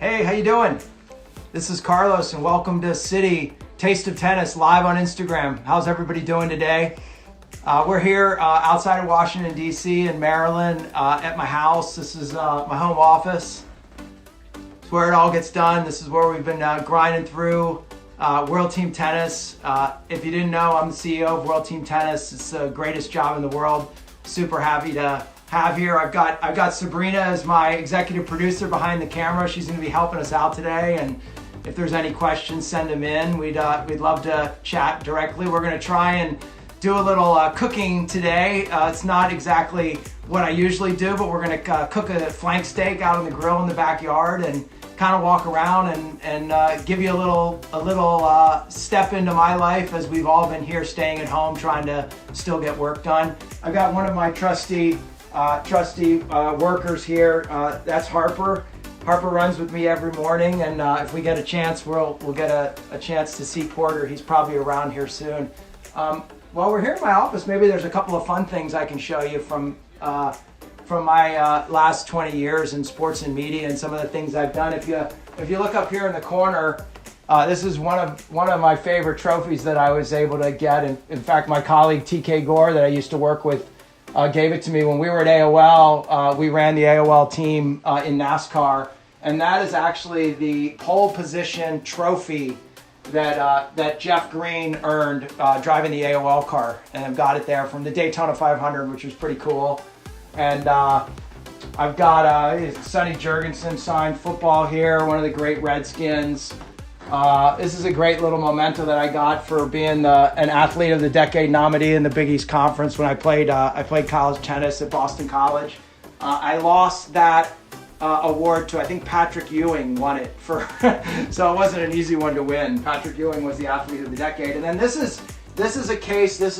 Hey, how you doing? This is Carlos and welcome to Citi Taste of Tennis live on Instagram. How's everybody doing today? We're here outside of Washington, D.C. in Maryland at my house. This is my home office. It's where it all gets done. This is where we've been grinding through World Team Tennis. If you didn't know, I'm the CEO of World Team Tennis. It's the greatest job in the world. Super happy to have here. I've got Sabrina as my executive producer behind the camera. She's going to be helping us out today, and if there's any questions, send them in. We'd love to chat directly. We're going to try and do a little cooking today. It's not exactly what I usually do, but we're going to cook a flank steak out on the grill in the backyard and kind of walk around and give you a little step into my life as we've all been here staying at home trying to still get work done. I've got one of my trusty workers here. That's Harper. Harper runs with me every morning, and if we get a chance, we'll get a chance to see Porter. He's probably around here soon. While we're here in my office, maybe there's a couple of fun things I can show you from my last 20 years in sports and media and some of the things I've done. If you look up here in the corner, this is one of my favorite trophies that I was able to get. In fact, my colleague TK Gore that I used to work with gave it to me when we were at AOL. We ran the AOL team in NASCAR, and that is actually the pole position trophy that Jeff Green earned driving the AOL car, and I've got it there from the Daytona 500, which was pretty cool. And I've got Sonny Jurgensen signed football here, one of the great Redskins. This is a great little memento that I got for being an Athlete of the Decade nominee in the Big East Conference when I played college tennis at Boston College. I lost that award to, I think Patrick Ewing won it for, so it wasn't an easy one to win. Patrick Ewing was the Athlete of the Decade. And then this is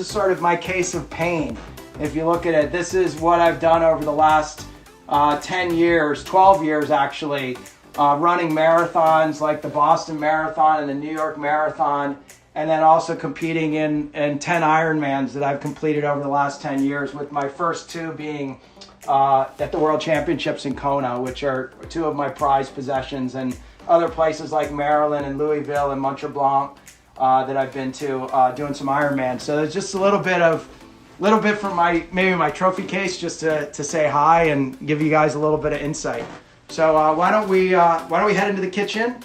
sort of my case of pain. If you look at it, this is what I've done over the last 10 years, 12 years actually, running marathons like the Boston Marathon and the New York Marathon, and then also competing in 10 Ironmans that I've completed over the last 10 years, with my first two being at the World Championships in Kona, which are two of my prized possessions, and other places like Maryland and Louisville and Mont Blanc that I've been to doing some Ironmans. So there's just a little bit from my trophy case, just to say hi and give you guys a little bit of insight. So why don't we head into the kitchen?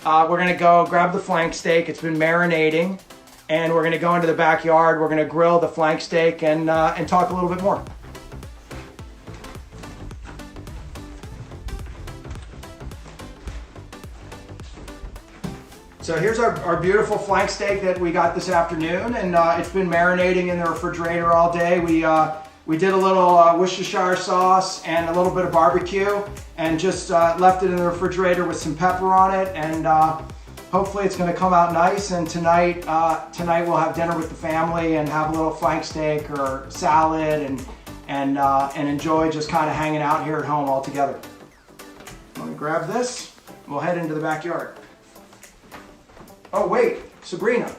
We're gonna go grab the flank steak. It's been marinating, and we're gonna go into the backyard. We're gonna grill the flank steak and talk a little bit more. So here's our beautiful flank steak that we got this afternoon, and it's been marinating in the refrigerator all day. We did a little Worcestershire sauce and a little bit of barbecue, and just left it in the refrigerator with some pepper on it, and hopefully it's going to come out nice. And tonight we'll have dinner with the family and have a little flank steak or salad and enjoy just kind of hanging out here at home all together. I'm going to grab this. We'll head into the backyard. Oh wait, Sabrina,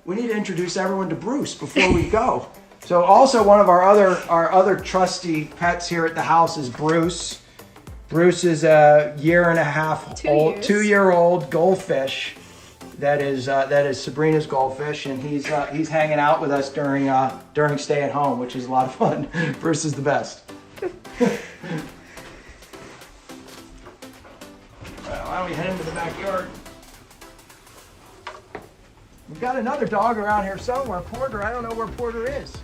we need to introduce everyone to Bruce before we go. So also one of our other trusty pets here at the house is Bruce. Bruce is a two-year-old goldfish that is Sabrina's goldfish, and he's hanging out with us during stay at home, which is a lot of fun. Bruce is the best. Why don't we head into the backyard? We've got another dog around here somewhere. Porter, I don't know where Porter is.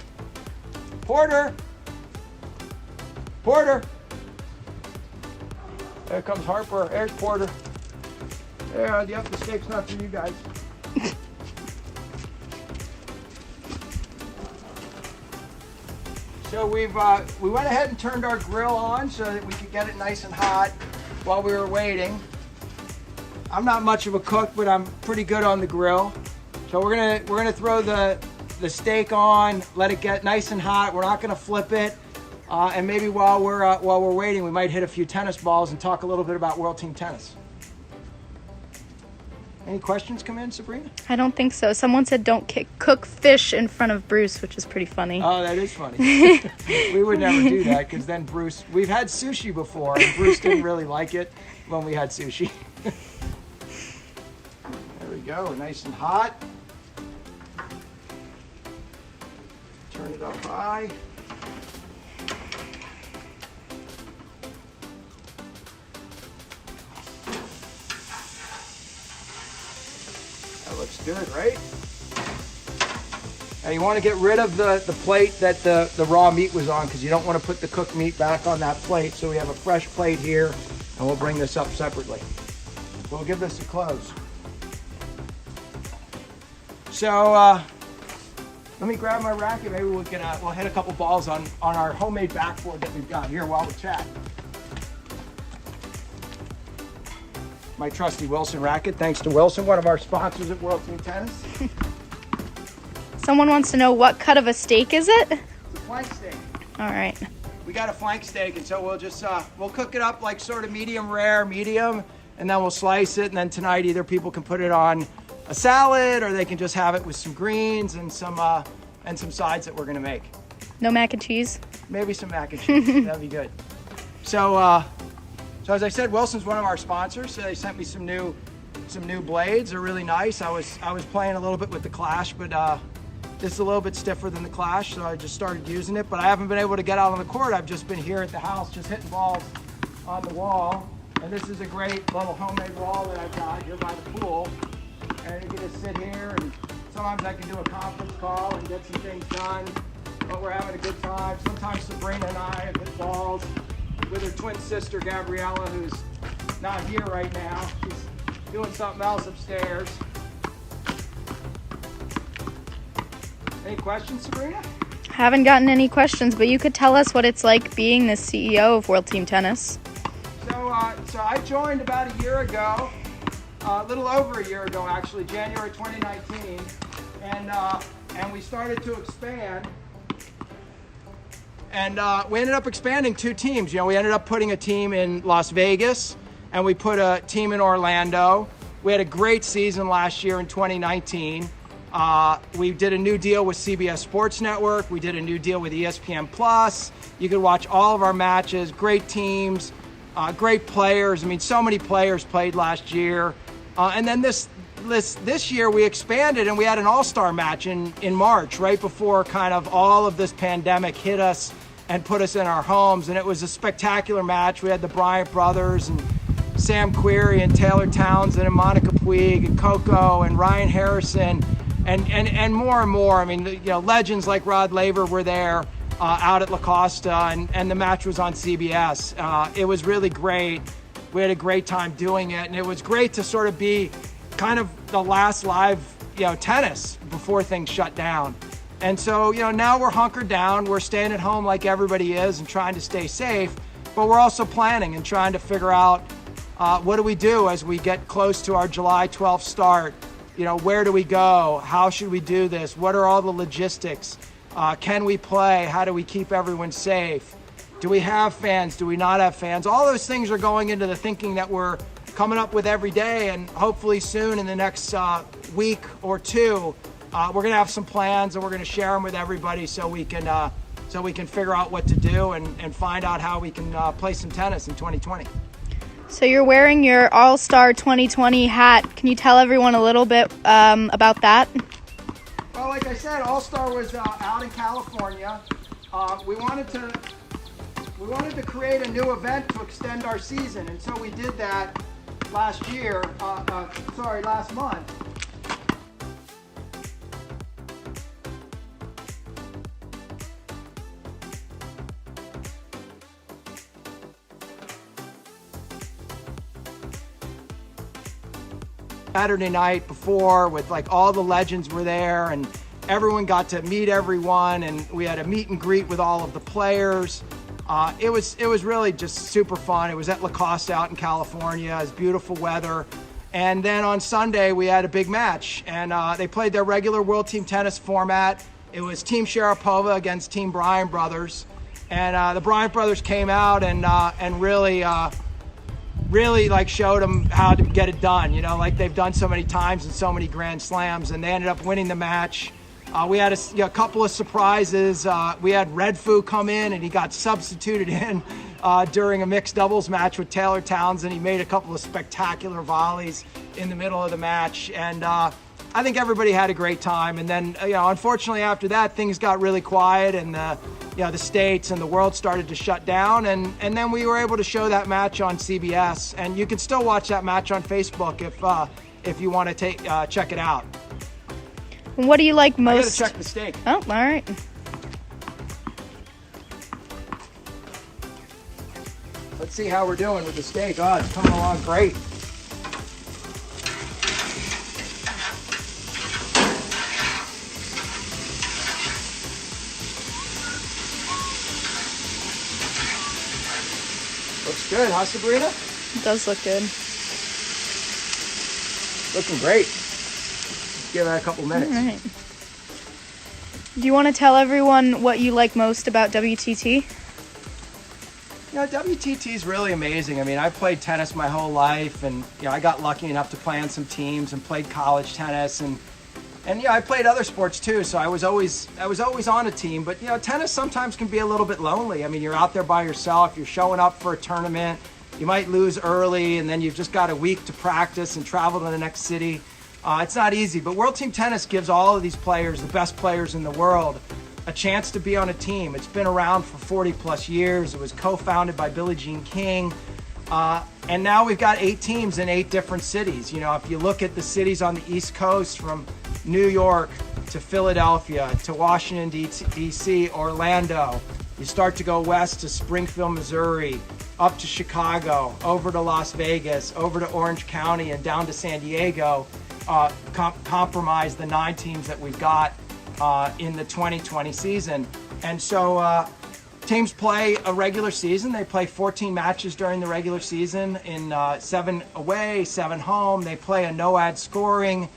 Porter! Porter! There comes Harper. There's Porter. There, yep, the steak's not for you guys. So we went ahead and turned our grill on so that we could get it nice and hot while we were waiting. I'm not much of a cook, but I'm pretty good on the grill. So we're gonna throw the steak on, let it get nice and hot. We're not gonna flip it, and maybe while we're waiting, we might hit a few tennis balls and talk a little bit about World Team Tennis. Any questions come in, Sabrina? I don't think so. Someone said don't cook fish in front of Bruce, which is pretty funny. Oh, that is funny. We would never do that, because then Bruce, we've had sushi before, and Bruce didn't really like it when we had sushi. go, nice and hot. Turn it up high. That looks good, right? Now you want to get rid of the plate that the raw meat was on, because you don't want to put the cooked meat back on that plate. So we have a fresh plate here, and we'll bring this up separately. So we'll give this a close. So let me grab my racket. Maybe we can we'll hit a couple balls on our homemade backboard that we've got here while we chat. My trusty Wilson racket, thanks to Wilson, one of our sponsors at World Team Tennis. Someone wants to know, what cut of a steak is it? It's a flank steak. All right. We got a flank steak, and so we'll just we'll cook it up like sort of medium rare, medium, and then we'll slice it. And then tonight, either people can put it on a salad, or they can just have it with some greens and some sides that we're gonna make. No mac and cheese? Maybe some mac and cheese. That'd be good. So, so as I said, Wilson's one of our sponsors. So they sent me some new blades. They're really nice. I was playing a little bit with the Clash, but this is a little bit stiffer than the Clash, so I just started using it. But I haven't been able to get out on the court. I've just been here at the house, just hitting balls on the wall. And this is a great little homemade wall that I've got here by the pool. And you can just sit here, and sometimes I can do a conference call and get some things done. But we're having a good time. Sometimes Sabrina and I have hit balls with her twin sister Gabriella, who's not here right now. She's doing something else upstairs. Any questions, Sabrina? Haven't gotten any questions, but you could tell us what it's like being the CEO of World Team Tennis. So I joined about a year ago, a little over a year ago actually, January 2019, and we started to expand. And we ended up expanding 2 teams. You know, we ended up putting a team in Las Vegas, and we put a team in Orlando. We had a great season last year in 2019. We did a new deal with CBS Sports Network. We did a new deal with ESPN Plus. You could watch all of our matches, great teams, great players. I mean, so many players played last year. And then this year we expanded, and we had an all-star match in March, right before kind of all of this pandemic hit us and put us in our homes. And it was a spectacular match. We had the Bryant brothers and Sam Querrey and Taylor Townsend and Monica Puig and Coco and Ryan Harrison and more and more. I mean, you know, legends like Rod Laver were there out at La Costa, and the match was on CBS. It was really great. We had a great time doing it, and it was great to sort of be kind of the last live, you know, tennis before things shut down. And so, you know, now we're hunkered down. We're staying at home like everybody is and trying to stay safe, but we're also planning and trying to figure out what do we do as we get close to our July 12th start. You know, where do we go? How should we do this? What are all the logistics? Can we play? How do we keep everyone safe? Do we have fans? Do we not have fans? All those things are going into the thinking that we're coming up with every day, and hopefully soon in the next week or two, we're going to have some plans, and we're going to share them with everybody so we can figure out what to do and find out how we can play some tennis in 2020. So you're wearing your All-Star 2020 hat. Can you tell everyone a little bit about that? Well, like I said, All-Star was out in California. We wanted to create a new event to extend our season, and so we did that last month. Saturday night before, with like all the legends were there, and everyone got to meet everyone, and we had a meet and greet with all of the players. It was really just super fun. It was at La Costa out in California. It was beautiful weather. And then on Sunday we had a big match, and they played their regular World Team Tennis format. It was Team Sharapova against Team Bryant brothers, and the Bryant brothers came out and really like showed them how to get it done, you know, like they've done so many times in so many Grand Slams, and they ended up winning the match. We had a couple of surprises. We had Red Foo come in, and he got substituted in during a mixed doubles match with Taylor Townsend. He made a couple of spectacular volleys. in the middle of the match. And I think everybody had a great time. And then, unfortunately after that, things got really quiet, and the States and the world started to shut down. And then we were able to show that match on CBS. And you can still watch that match on Facebook if you want to check it out. What do you like most? I gotta check the steak. Oh, all right. Let's see how we're doing with the steak. Oh, it's coming along great. Looks good, huh, Sabrina? It does look good. Looking great. Give that a couple minutes. All right. Do you want to tell everyone what you like most about WTT? WTT is really amazing. I mean, I've played tennis my whole life, and I got lucky enough to play on some teams and played college tennis, and I played other sports too. So I was always on a team. But tennis sometimes can be a little bit lonely. I mean, you're out there by yourself. You're showing up for a tournament. You might lose early, and then you've just got a week to practice and travel to the next city. It's not easy, but World Team Tennis gives all of these players, the best players in the world, a chance to be on a team. It's been around for 40 plus years. It was co-founded by Billie Jean King. And now we've got 8 teams in 8 different cities. If you look at the cities on the East Coast, from New York to Philadelphia to Washington, D.C., Orlando, you start to go west to Springfield, Missouri, up to Chicago, over to Las Vegas, over to Orange County, and down to San Diego. Compromise the 9 teams that we've got in the 2020 season. And so teams play a regular season. They play 14 matches during the regular season in 7 away, 7 home. They play a no-ad scoring.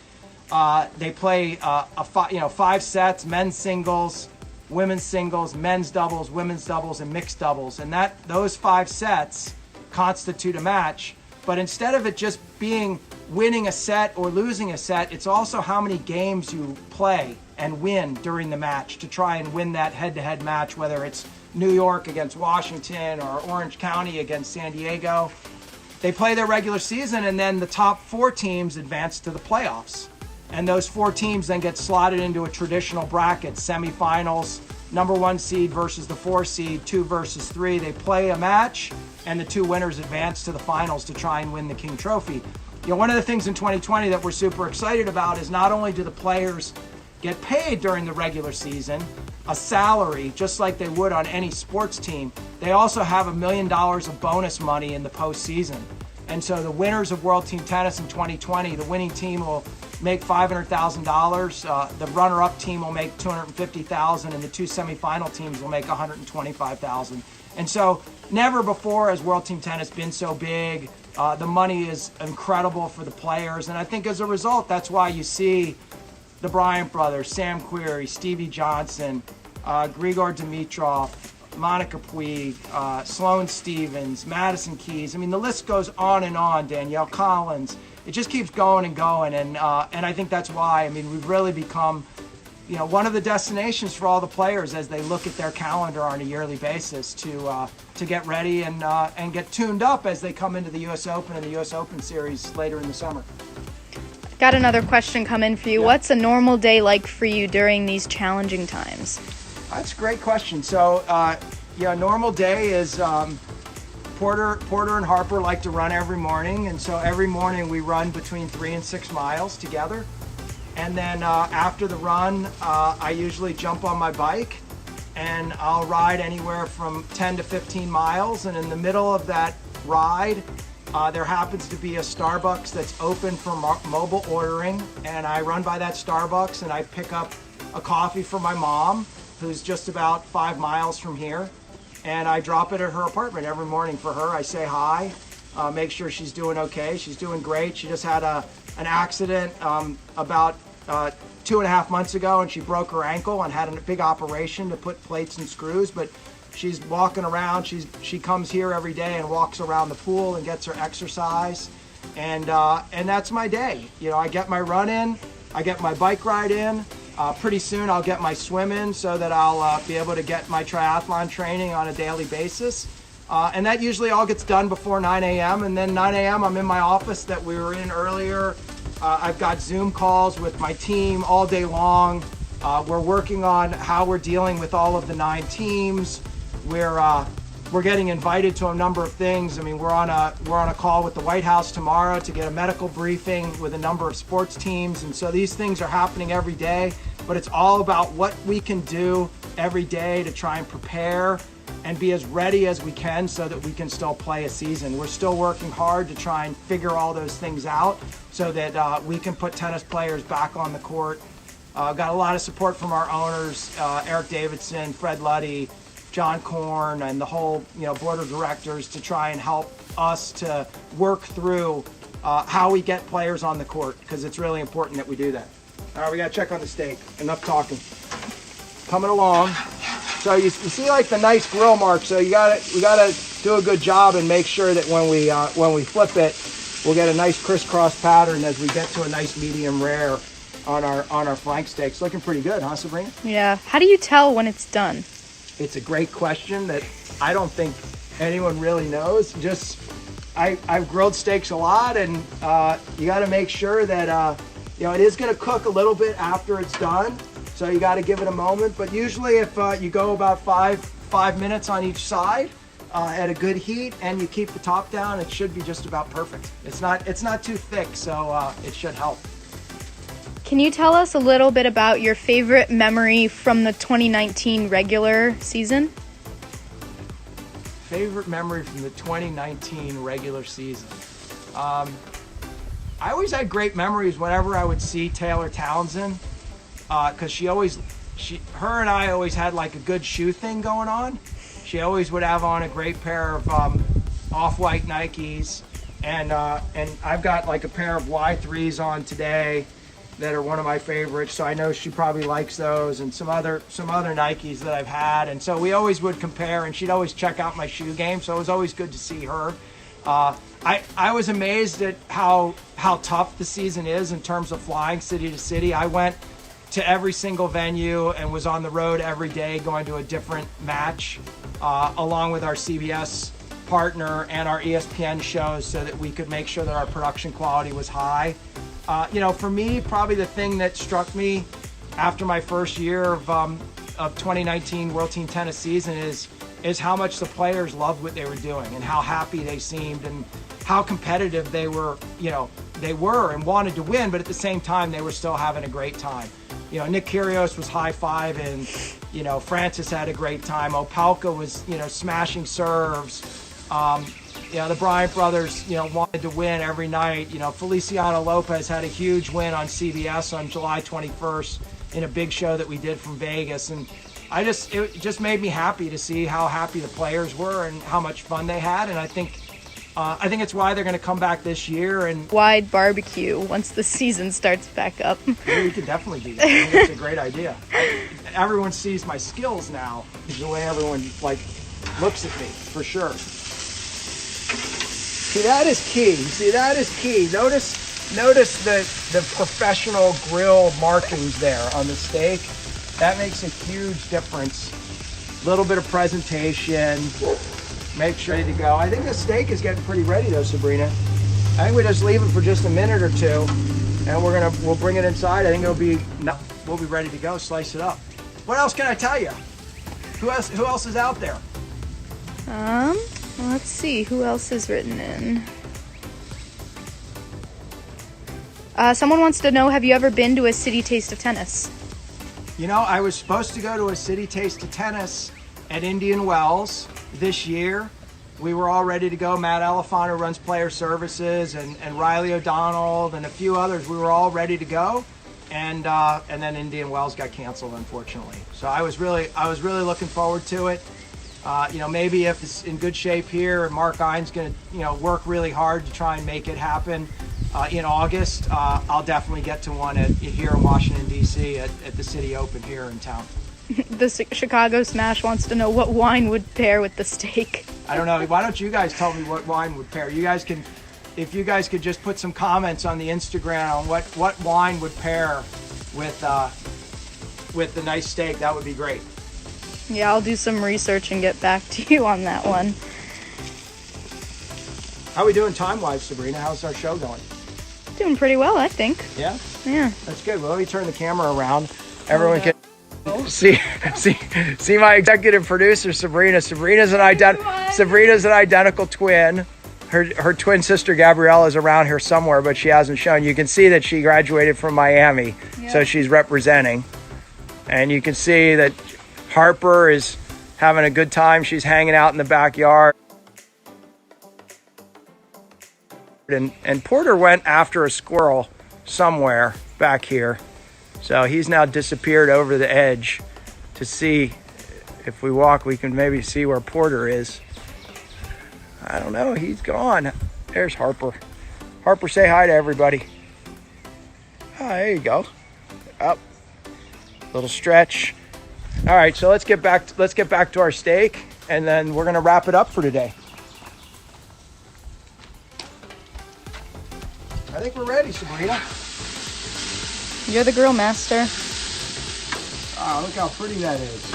They play 5 sets: men's singles, women's singles, men's doubles, women's doubles, and mixed doubles. And those 5 sets constitute a match. But instead of it just being winning a set or losing a set, it's also how many games you play and win during the match to try and win that head-to-head match, whether it's New York against Washington or Orange County against San Diego. They play their regular season, and then the top 4 teams advance to the playoffs. And those 4 teams then get slotted into a traditional bracket, semifinals, number 1 seed versus the 4 seed, 2 versus 3. They play a match, and the 2 winners advance to the finals to try and win the King Trophy. One of the things in 2020 that we're super excited about is not only do the players get paid during the regular season, a salary just like they would on any sports team, they also have $1 million of bonus money in the postseason. And so the winners of World Team Tennis in 2020, the winning team will make $500,000. The runner-up team will make $250,000, and the 2 semifinal teams will make $125,000. And so never before has World Team Tennis been so big. The money is incredible for the players, and I think as a result, that's why you see the Bryant brothers, Sam Querrey, Stevie Johnson, Grigor Dimitrov, Monica Puig, Sloane Stevens, Madison Keys. I mean, the list goes on and on. Danielle Collins. It just keeps going and going, and I think that's why. I mean, we've really become, one of the destinations for all the players as they look at their calendar on a yearly basis to get ready and get tuned up as they come into the U.S. Open and the U.S. Open Series later in the summer. Got another question coming for you. Yeah. What's a normal day like for you during these challenging times? That's a great question. So, a normal day is Porter and Harper like to run every morning, and so every morning we run between 3 and 6 miles together. And then after the run, I usually jump on my bike and I'll ride anywhere from 10 to 15 miles. And in the middle of that ride, there happens to be a Starbucks that's open for mobile ordering. And I run by that Starbucks and I pick up a coffee for my mom, who's just about 5 miles from here. And I drop it at her apartment every morning for her. I say hi, make sure she's doing okay. She's doing great. She just had an accident about 2.5 months ago, and she broke her ankle and had a big operation to put plates and screws, but she's walking around. She comes here every day and walks around the pool and gets her exercise, and that's my day. I get my run in, I get my bike ride in. Pretty soon I'll get my swim in so that I'll be able to get my triathlon training on a daily basis. And that usually all gets done before 9 a.m. And then 9 a.m. I'm in my office that we were in earlier. I've got Zoom calls with my team all day long. We're working on how we're dealing with all of the 9 teams. We're getting invited to a number of things. I mean, we're on a call with the White House tomorrow to get a medical briefing with a number of sports teams. And so these things are happening every day, but it's all about what we can do every day to try and prepare and be as ready as we can so that we can still play a season. We're still working hard to try and figure all those things out so that we can put tennis players back on the court. Got a lot of support from our owners, Eric Davidson, Fred Luddy, John Korn, and the whole board of directors to try and help us to work through how we get players on the court, because it's really important that we do that. All right, we got to check on the steak. Enough talking. Coming along. So you see like the nice grill mark. So we gotta do a good job and make sure that when we flip it, we'll get a nice crisscross pattern as we get to a nice medium rare on our flank steaks. Looking pretty good, huh, Sabrina? Yeah. How do you tell when it's done? It's a great question that I don't think anyone really knows. I've grilled steaks a lot, and you got to make sure that it is going to cook a little bit after it's done. So you got to give it a moment. But usually, if you go about five minutes on each side at a good heat, and you keep the top down, it should be just about perfect. It's not too thick, so it should help. Can you tell us a little bit about your favorite memory from the 2019 regular season? Favorite memory from the 2019 regular season. I always had great memories whenever I would see Taylor Townsend, because her and I always had like a good shoe thing going on. She always would have on a great pair of off-white Nikes, and I've got like a pair of Y3s on today that are one of my favorites, so I know she probably likes those, and some other Nikes that I've had. And so we always would compare, and she'd always check out my shoe game, so it was always good to see her. I was amazed at how tough the season is in terms of flying city to city. I went to every single venue and was on the road every day going to a different match, along with our CBS partner and our ESPN shows, so that we could make sure that our production quality was high. For me, probably the thing that struck me after my first year of 2019 World Team Tennis season is how much the players loved what they were doing and how happy they seemed and how competitive they were. They were and wanted to win, but at the same time, they were still having a great time. Nick Kyrgios was high-fiving. Francis had a great time. Opelka was, smashing serves. The Bryant brothers, wanted to win every night. Feliciano Lopez had a huge win on CBS on July 21st in a big show that we did from Vegas. And it just made me happy to see how happy the players were and how much fun they had. And I think it's why they're going to come back this year. And wide barbecue once the season starts back up. Yeah, we could definitely do that. I think it's a great idea. Everyone sees my skills now, the way everyone looks at me, for sure. See, that is key. Notice the professional grill markings there on the steak. That makes a huge difference. A little bit of presentation. Make sure to go. I think the steak is getting pretty ready though, Sabrina. I think we just leave it for just a minute or two, and we'll bring it inside. I think we'll be ready to go. Slice it up. What else can I tell you? Who else is out there? Let's see, who else is written in? Someone wants to know, have you ever been to a Citi Taste of Tennis? I was supposed to go to a Citi Taste of Tennis at Indian Wells this year. We were all ready to go. Matt Elefant, who runs player services, and Riley O'Donnell and a few others, we were all ready to go. And then Indian Wells got canceled, unfortunately. So I was really looking forward to it. Maybe if it's in good shape here, and Mark Ine's going to, work really hard to try and make it happen in August, I'll definitely get to one here in Washington, D.C. at the Citi Open here in town. The Chicago Smash wants to know what wine would pair with the steak. I don't know. Why don't you guys tell me what wine would pair? If you guys could just put some comments on the Instagram on what wine would pair with the nice steak, that would be great. Yeah, I'll do some research and get back to you on that one. How are we doing time-wise, Sabrina? How's our show going? Doing pretty well, I think. Yeah? Yeah. That's good. Well, let me turn the camera around. Everyone can see my executive producer, Sabrina. Sabrina's an identical twin. Her twin sister, Gabriella, is around here somewhere, but she hasn't shown. You can see that she graduated from Miami, so she's representing. And you can see that Harper is having a good time. She's hanging out in the backyard. And Porter went after a squirrel somewhere back here. So he's now disappeared over the edge to see if we walk, we can maybe see where Porter is. I don't know, he's gone. There's Harper. Harper, say hi to everybody. Oh, there you go. Up. Little stretch. All right, so let's get back to our steak, and then we're gonna wrap it up for today. I think we're ready, Sabrina. You're the grill master. Oh, look how pretty that is.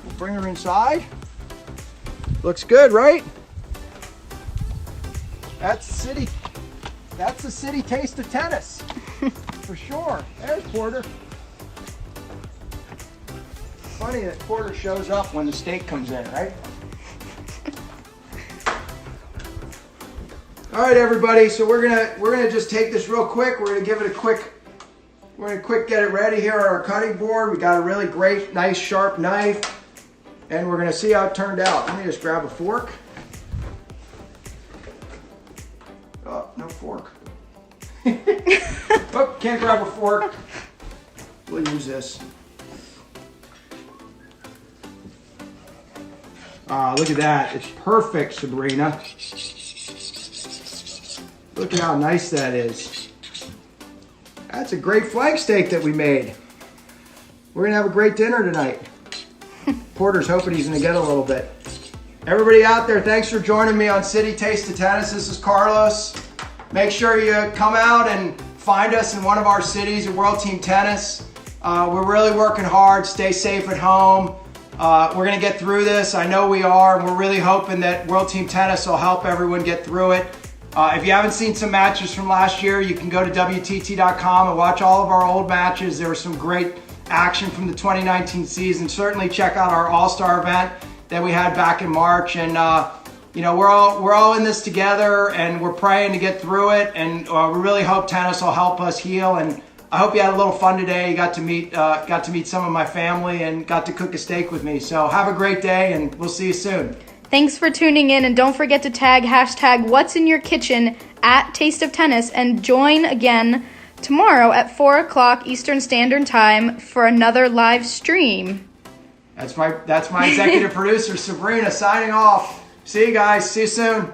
We'll bring her inside. Looks good, right? That's the Citi Taste of Tennis. For sure. There's Porter. Funny that Porter shows up when the steak comes in, right? All right, everybody. So we're gonna just take this real quick. We're gonna give it a quick. We're gonna get it ready here on our cutting board. We got a really great, nice, sharp knife, and we're gonna see how it turned out. Let me just grab a fork. Oh, no fork. Oh, can't grab a fork. We'll use this. Look at that. It's perfect, Sabrina. Look at how nice that is. That's a great flank steak that we made. We're gonna have a great dinner tonight. Porter's hoping he's gonna get a little bit. Everybody out there, thanks for joining me on Citi Taste of Tennis. This is Carlos. Make sure you come out and find us in one of our cities at World Team Tennis. We're really working hard. Stay safe at home. We're gonna get through this. I know we are. We're really hoping that World Team Tennis will help everyone get through it. If you haven't seen some matches from last year, you can go to WTT.com and watch all of our old matches. There was some great action from the 2019 season. Certainly check out our All-Star event that we had back in March. And you know, we're all in this together, and we're praying to get through it. And we really hope tennis will help us heal. And I hope you had a little fun today. You got to meet some of my family and got to cook a steak with me. So have a great day, and we'll see you soon. Thanks for tuning in, and don't forget to tag #What's in Your Kitchen at Taste of Tennis, and join again tomorrow at 4 o'clock Eastern Standard Time for another live stream. That's my executive producer, Sabrina, signing off. See you guys. See you soon.